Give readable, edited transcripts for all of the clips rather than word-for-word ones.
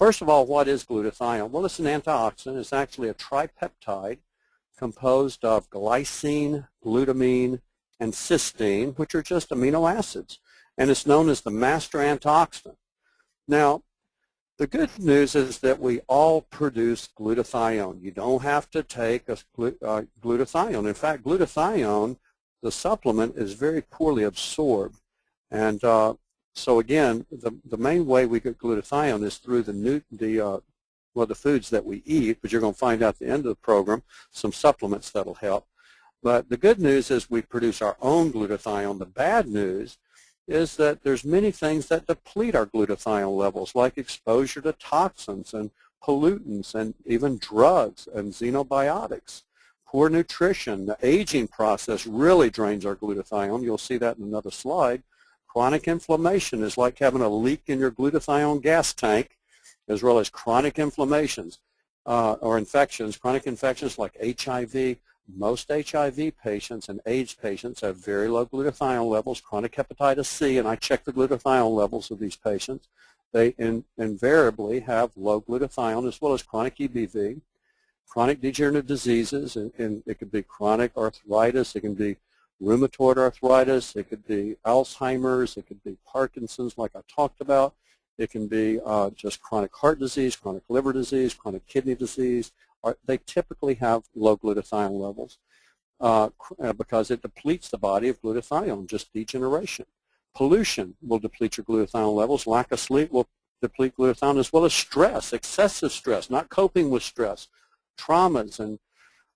First of all, what is glutathione? Well, it's an antioxidant. It's actually a tripeptide composed of glycine, glutamine, and cysteine, which are just amino acids. And it's known as the master antioxidant. Now, the good news is that we all produce glutathione. You don't have to take a glutathione. In fact, glutathione, the supplement, is very poorly absorbed. And so again, the main way we get glutathione is through the foods that we eat, but you're going to find out at the end of the program some supplements that'll help. But the good news is we produce our own glutathione. The bad news is that there's many things that deplete our glutathione levels, like exposure to toxins and pollutants and even drugs and xenobiotics. Poor nutrition, the aging process really drains our glutathione. You'll see that in another slide. Chronic inflammation is like having a leak in your glutathione gas tank, as well as chronic inflammations or infections. Chronic infections like HIV. Most HIV patients and AIDS patients have very low glutathione levels, chronic hepatitis C, and I check the glutathione levels of these patients. They invariably have low glutathione, as well as chronic EBV, chronic degenerative diseases, and it could be chronic arthritis, it can be rheumatoid arthritis, it could be Alzheimer's, it could be Parkinson's like I talked about, it can be just chronic heart disease, chronic liver disease, chronic kidney disease. They typically have low glutathione levels because it depletes the body of glutathione, just degeneration. Pollution will deplete your glutathione levels. Lack of sleep will deplete glutathione, as well as stress, excessive stress, not coping with stress, traumas and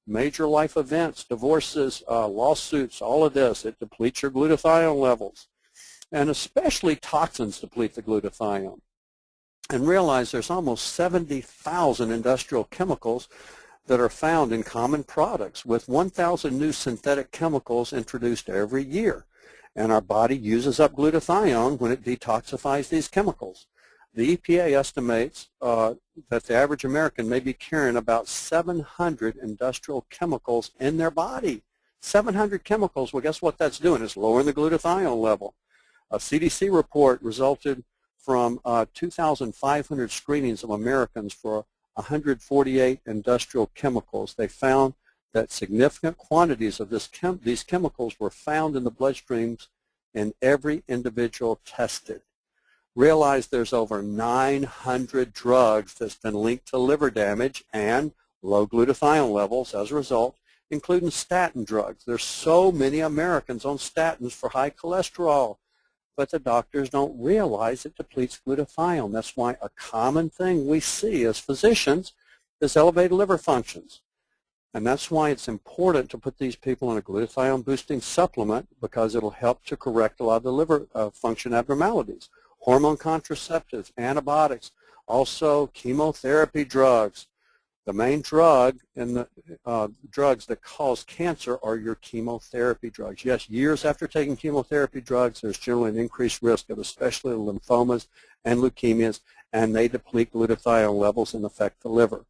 major life events, divorces, lawsuits, all of this. It depletes your glutathione levels. And especially toxins deplete the glutathione. And realize there's almost 70,000 industrial chemicals that are found in common products, with 1,000 new synthetic chemicals introduced every year. And our body uses up glutathione when it detoxifies these chemicals. The EPA estimates that the average American may be carrying about 700 industrial chemicals in their body. 700 chemicals. Well, guess what that's doing? It's lowering the glutathione level. A CDC report resulted from 2,500 screenings of Americans for 148 industrial chemicals. They found that significant quantities of these chemicals were found in the bloodstreams in every individual tested. Realize there's over 900 drugs that's been linked to liver damage and low glutathione levels as a result, including statin drugs. There's so many Americans on statins for high cholesterol, but the doctors don't realize it depletes glutathione. That's why a common thing we see as physicians is elevated liver functions. And that's why it's important to put these people on a glutathione boosting supplement, because it'll help to correct a lot of the liver function abnormalities. Hormone contraceptives, antibiotics, also chemotherapy drugs. The main drug and the drugs that cause cancer are your chemotherapy drugs. Yes, years after taking chemotherapy drugs, there's generally an increased risk of especially lymphomas and leukemias, and they deplete glutathione levels and affect the liver.